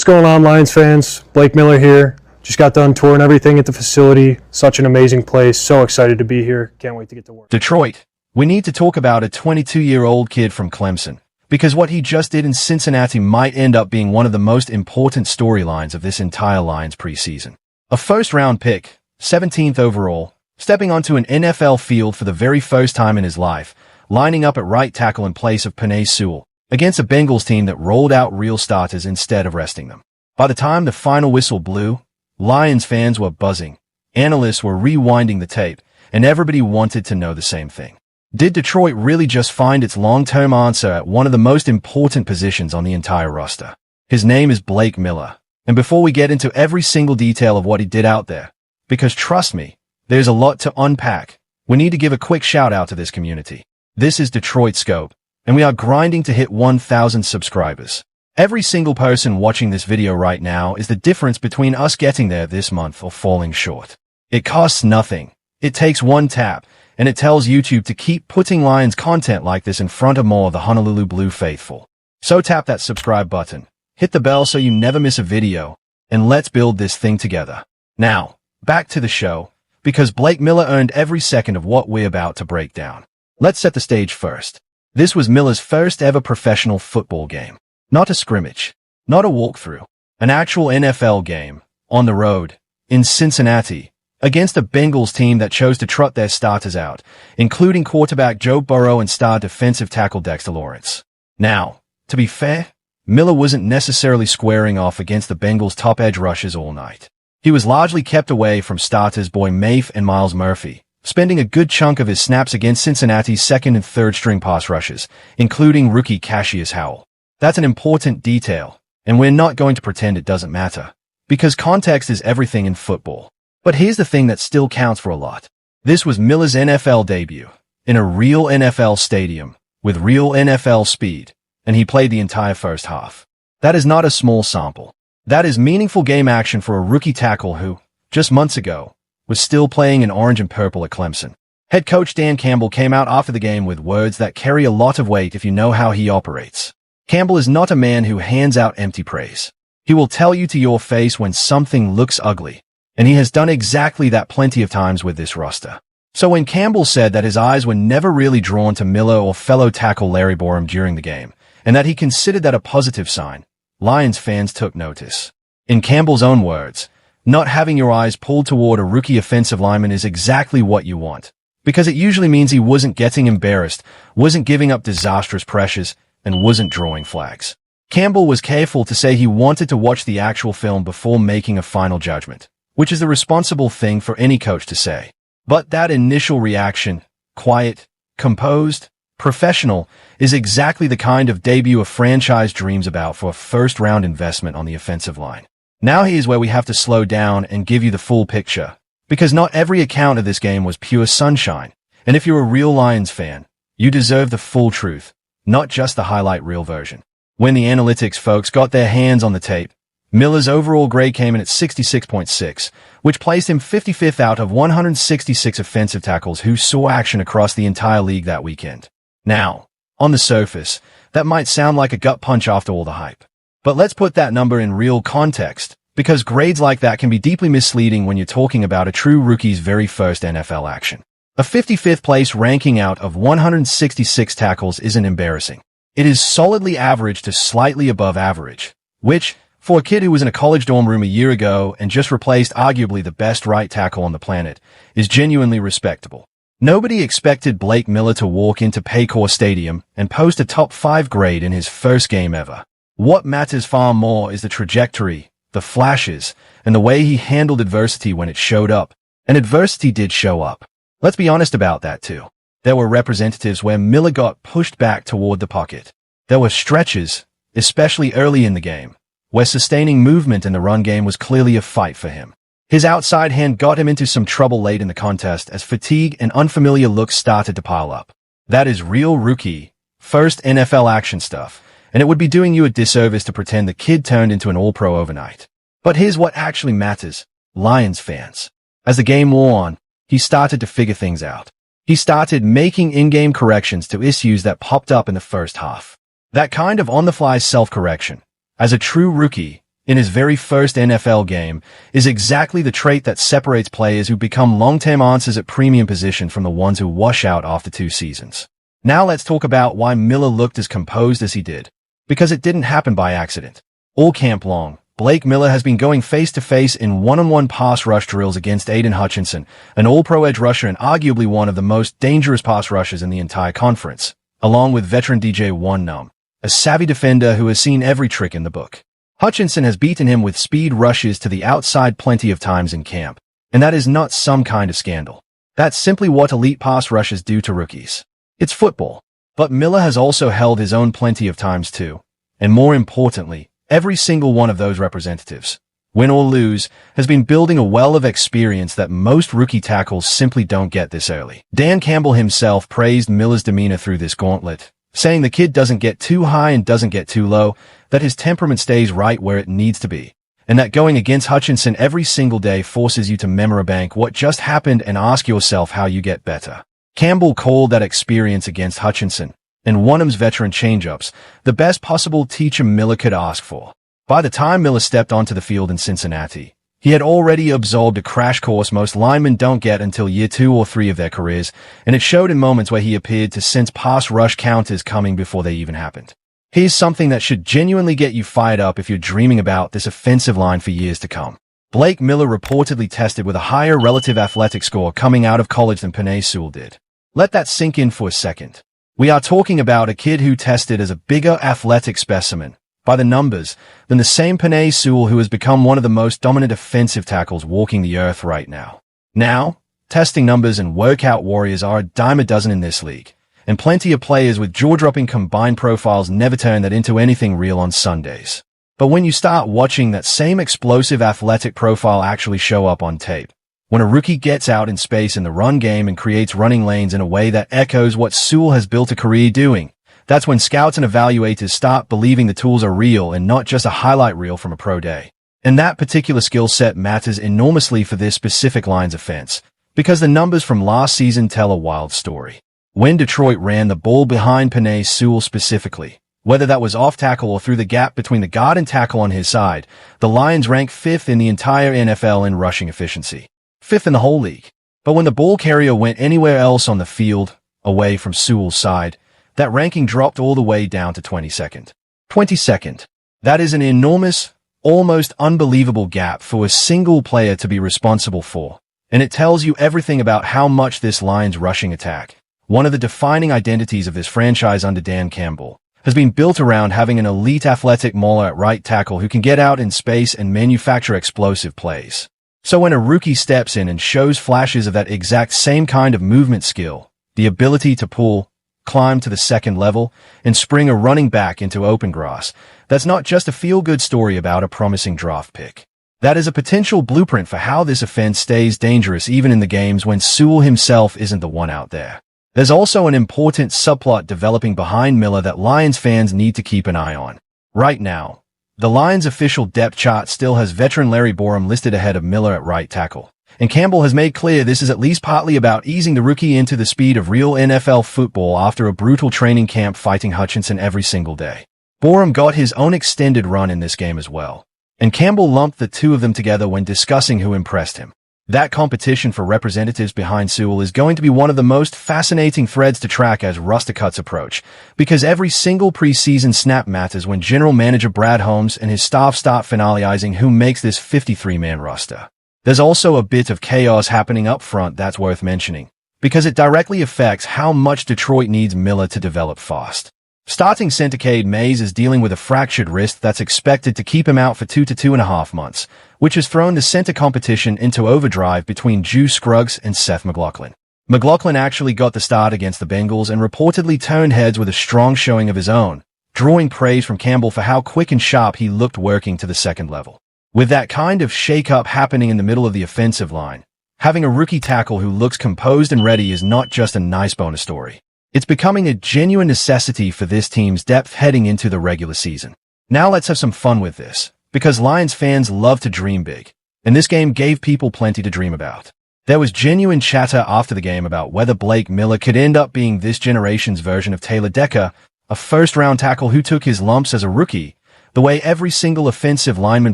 going on, Lions fans? Blake Miller here. Just got done touring everything at the facility. Such an amazing place. So excited to be here. Can't wait to get to work. Detroit. We need to talk about a 22-year-old kid from Clemson, because what he just did in Cincinnati might end up being one of the most important storylines of this entire Lions preseason. A first-round pick, 17th overall, stepping onto an NFL field for the very first time in his life, lining up at right tackle in place of Penei Sewell, against a Bengals team that rolled out real starters instead of resting them. By the time the final whistle blew, Lions fans were buzzing, analysts were rewinding the tape, and everybody wanted to know the same thing. Did Detroit really just find its long-term answer at one of the most important positions on the entire roster? His name is Blake Miller. And before we get into every single detail of what he did out there, because trust me, there's a lot to unpack, we need to give a quick shout out to this community. This is Detroit Scope, and we are grinding to hit 1,000 subscribers. Every single person watching this video right now is the difference between us getting there this month or falling short. It costs nothing. It takes one tap, and it tells YouTube to keep putting Lions content like this in front of more of the Honolulu Blue faithful. So tap that subscribe button, hit the bell so you never miss a video, and let's build this thing together. Now, back to the show, because Blake Miller earned every second of what we're about to break down. Let's set the stage first. This was Miller's first ever professional football game. Not a scrimmage, not a walkthrough, an actual NFL game, on the road, in Cincinnati, against a Bengals team that chose to trot their starters out, including quarterback Joe Burrow and star defensive tackle Dexter Lawrence. Now, to be fair, Miller wasn't necessarily squaring off against the Bengals' top edge rushers all night. He was largely kept away from starters Boy Mafe and Myles Murphy, spending a good chunk of his snaps against Cincinnati's second and third string pass rushers, including rookie Cassius Howell. That's an important detail, and we're not going to pretend it doesn't matter, because context is everything in football. But here's the thing that still counts for a lot. This was Miller's NFL debut, in a real NFL stadium, with real NFL speed, and he played the entire first half. That is not a small sample. That is meaningful game action for a rookie tackle who, just months ago, was still playing in orange and purple at Clemson. Head coach Dan Campbell came out after the game with words that carry a lot of weight if you know how he operates. Campbell is not a man who hands out empty praise. He will tell you to your face when something looks ugly, and he has done exactly that plenty of times with this roster. So when Campbell said that his eyes were never really drawn to Miller or fellow tackle Larry Borom during the game, and that he considered that a positive sign, Lions fans took notice. In Campbell's own words, not having your eyes pulled toward a rookie offensive lineman is exactly what you want, because it usually means he wasn't getting embarrassed, wasn't giving up disastrous pressures, and wasn't drawing flags. Campbell was careful to say he wanted to watch the actual film before making a final judgment, which is the responsible thing for any coach to say. But that initial reaction, quiet, composed, professional, is exactly the kind of debut a franchise dreams about for a first-round investment on the offensive line. Now here's where we have to slow down and give you the full picture, because not every account of this game was pure sunshine, and if you're a real Lions fan, you deserve the full truth, not just the highlight reel version. When the analytics folks got their hands on the tape, Miller's overall grade came in at 66.6, which placed him 55th out of 166 offensive tackles who saw action across the entire league that weekend. Now, on the surface, that might sound like a gut punch after all the hype. But let's put that number in real context, because grades like that can be deeply misleading when you're talking about a true rookie's very first NFL action. A 55th place ranking out of 166 tackles isn't embarrassing. It is solidly average to slightly above average, which, for a kid who was in a college dorm room a year ago and just replaced arguably the best right tackle on the planet, is genuinely respectable. Nobody expected Blake Miller to walk into Paycor Stadium and post a top 5 grade in his first game ever. What matters far more is the trajectory, the flashes, and the way he handled adversity when it showed up. And adversity did show up. Let's be honest about that too. There were representatives where Miller got pushed back toward the pocket. There were stretches, especially early in the game, where sustaining movement in the run game was clearly a fight for him. His outside hand got him into some trouble late in the contest as fatigue and unfamiliar looks started to pile up. That is real rookie, first NFL action stuff, and it would be doing you a disservice to pretend the kid turned into an all-pro overnight. But here's what actually matters, Lions fans. As the game wore on, he started to figure things out. He started making in-game corrections to issues that popped up in the first half. That kind of on-the-fly self-correction. As a true rookie, in his very first NFL game is exactly the trait that separates players who become long-term answers at premium position from the ones who wash out after 2 seasons. Now let's talk about why Miller looked as composed as he did. Because it didn't happen by accident. All camp long, Blake Miller has been going face-to-face in one-on-one pass rush drills against Aiden Hutchinson, an all-pro edge rusher and arguably one of the most dangerous pass rushers in the entire conference, along with veteran DJ One Numb, a savvy defender who has seen every trick in the book. Hutchinson has beaten him with speed rushes to the outside plenty of times in camp, and that is not some kind of scandal. That's simply what elite pass rushers do to rookies. It's football. But Miller has also held his own plenty of times too, and more importantly, every single one of those representatives, win or lose, has been building a well of experience that most rookie tackles simply don't get this early. Dan Campbell himself praised Miller's demeanor through this gauntlet, saying the kid doesn't get too high and doesn't get too low, that his temperament stays right where it needs to be, and that going against Hutchinson every single day forces you to memorbank what just happened and ask yourself how you get better. Campbell called that experience against Hutchinson, and Wonham's veteran changeups, the best possible teacher Miller could ask for. By the time Miller stepped onto the field in Cincinnati, he had already absorbed a crash course most linemen don't get until year 2 or 3 of their careers, and it showed in moments where he appeared to sense pass rush counters coming before they even happened. Here's something that should genuinely get you fired up if you're dreaming about this offensive line for years to come. Blake Miller reportedly tested with a higher relative athletic score coming out of college than Penei Sewell did. Let that sink in for a second. We are talking about a kid who tested as a bigger athletic specimen, by the numbers, than the same Penei Sewell who has become one of the most dominant offensive tackles walking the earth right now. Now, testing numbers and workout warriors are a dime a dozen in this league, and plenty of players with jaw-dropping combined profiles never turn that into anything real on Sundays. But when you start watching that same explosive athletic profile actually show up on tape, when a rookie gets out in space in the run game and creates running lanes in a way that echoes what Sewell has built a career doing, that's when scouts and evaluators start believing the tools are real and not just a highlight reel from a pro day. And that particular skill set matters enormously for this specific line's offense, because the numbers from last season tell a wild story. When Detroit ran the ball behind Penei Sewell specifically, whether that was off tackle or through the gap between the guard and tackle on his side, the Lions ranked 5th in the entire NFL in rushing efficiency. 5th in the whole league. But when the ball carrier went anywhere else on the field, away from Sewell's side, that ranking dropped all the way down to 22nd. 22nd. That is an enormous, almost unbelievable gap for a single player to be responsible for, and it tells you everything about how much this Lions rushing attack, one of the defining identities of this franchise under Dan Campbell, has been built around having an elite athletic mauler at right tackle who can get out in space and manufacture explosive plays. So when a rookie steps in and shows flashes of that exact same kind of movement skill, the ability to pull, climb to the second level, and spring a running back into open grass, that's not just a feel-good story about a promising draft pick. That is a potential blueprint for how this offense stays dangerous even in the games when Sewell himself isn't the one out there. There's also an important subplot developing behind Miller that Lions fans need to keep an eye on. Right now, the Lions' official depth chart still has veteran Larry Borom listed ahead of Miller at right tackle, and Campbell has made clear this is at least partly about easing the rookie into the speed of real NFL football after a brutal training camp fighting Hutchinson every single day. Borom got his own extended run in this game as well, and Campbell lumped the two of them together when discussing who impressed him. That competition for representatives behind Sewell is going to be one of the most fascinating threads to track as roster cuts approach, because every single preseason snap matters when general manager Brad Holmes and his staff start finalizing who makes this 53-man roster. There's also a bit of chaos happening up front that's worth mentioning, because it directly affects how much Detroit needs Miller to develop fast. Starting center Cade Mays is dealing with a fractured wrist that's expected to keep him out for 2 to 2.5 months, which has thrown the center competition into overdrive between Juice Scruggs and Seth McLaughlin. McLaughlin actually got the start against the Bengals and reportedly turned heads with a strong showing of his own, drawing praise from Campbell for how quick and sharp he looked working to the second level. With that kind of shake-up happening in the middle of the offensive line, having a rookie tackle who looks composed and ready is not just a nice bonus story. It's becoming a genuine necessity for this team's depth heading into the regular season. Now let's have some fun with this, because Lions fans love to dream big, and this game gave people plenty to dream about. There was genuine chatter after the game about whether Blake Miller could end up being this generation's version of Taylor Decker, a first-round tackle who took his lumps as a rookie, the way every single offensive lineman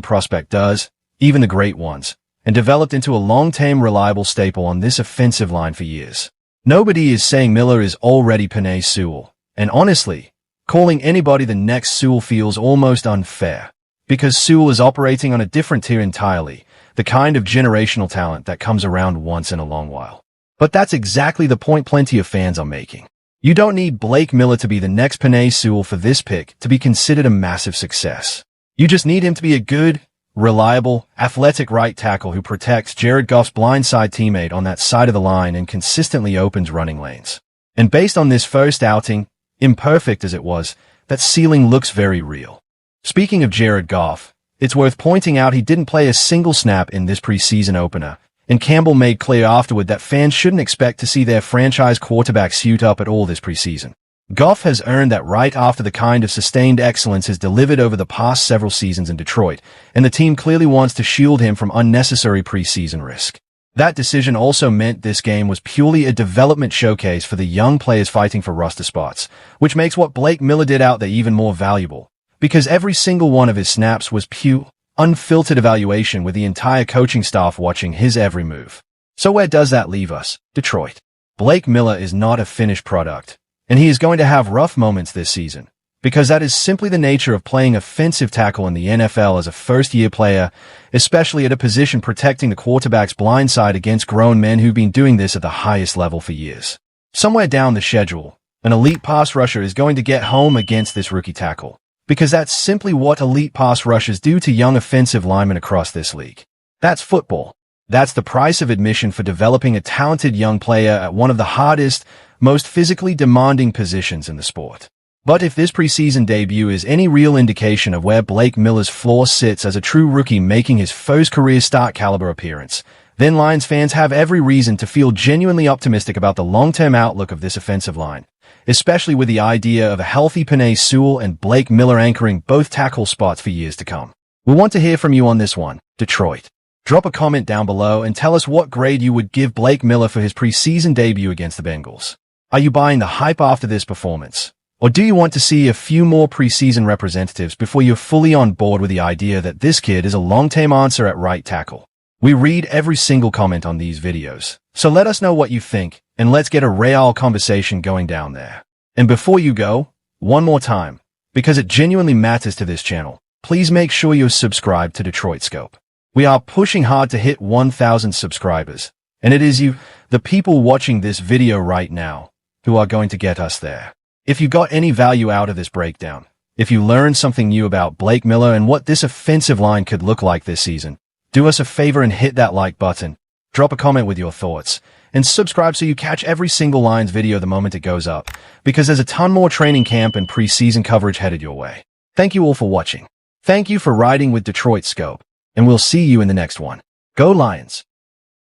prospect does, even the great ones, and developed into a long-term reliable staple on this offensive line for years. Nobody is saying Miller is already Penei Sewell, and honestly, calling anybody the next Sewell feels almost unfair, because Sewell is operating on a different tier entirely, the kind of generational talent that comes around once in a long while. But that's exactly the point plenty of fans are making. You don't need Blake Miller to be the next Penei Sewell for this pick to be considered a massive success. You just need him to be a good, reliable, athletic right tackle who protects Jared Goff's blindside teammate on that side of the line and consistently opens running lanes. And based on this first outing, imperfect as it was, that ceiling looks very real. Speaking of Jared Goff, it's worth pointing out he didn't play a single snap in this preseason opener, and Campbell made clear afterward that fans shouldn't expect to see their franchise quarterback suit up at all this preseason. Goff has earned that right after the kind of sustained excellence he's delivered over the past several seasons in Detroit, and the team clearly wants to shield him from unnecessary preseason risk. That decision also meant this game was purely a development showcase for the young players fighting for roster spots, which makes what Blake Miller did out there even more valuable, because every single one of his snaps was pure, unfiltered evaluation with the entire coaching staff watching his every move. So where does that leave us? Detroit. Blake Miller is not a finished product, and he is going to have rough moments this season, because that is simply the nature of playing offensive tackle in the NFL as a first-year player, especially at a position protecting the quarterback's blind side against grown men who've been doing this at the highest level for years. Somewhere down the schedule, an elite pass rusher is going to get home against this rookie tackle, because that's simply what elite pass rushers do to young offensive linemen across this league. That's football. That's the price of admission for developing a talented young player at one of the hardest, most physically demanding positions in the sport. But if this preseason debut is any real indication of where Blake Miller's floor sits as a true rookie making his first career start caliber appearance, then Lions fans have every reason to feel genuinely optimistic about the long-term outlook of this offensive line, especially with the idea of a healthy Penei Sewell and Blake Miller anchoring both tackle spots for years to come. We want to hear from you on this one, Detroit. Drop a comment down below and tell us what grade you would give Blake Miller for his preseason debut against the Bengals. Are you buying the hype after this performance? Or do you want to see a few more preseason representatives before you're fully on board with the idea that this kid is a long-term answer at right tackle? We read every single comment on these videos, so let us know what you think, and let's get a real conversation going down there. And before you go, one more time, because it genuinely matters to this channel, please make sure you're subscribed to Detroit Scope. We are pushing hard to hit 1,000 subscribers, and it is you, the people watching this video right now, who are going to get us there. If you got any value out of this breakdown, if you learned something new about Blake Miller and what this offensive line could look like this season, do us a favor and hit that like button, drop a comment with your thoughts, and subscribe so you catch every single Lions video the moment it goes up, because there's a ton more training camp and preseason coverage headed your way. Thank you all for watching. Thank you for riding with Detroit Scope, and we'll see you in the next one. Go Lions!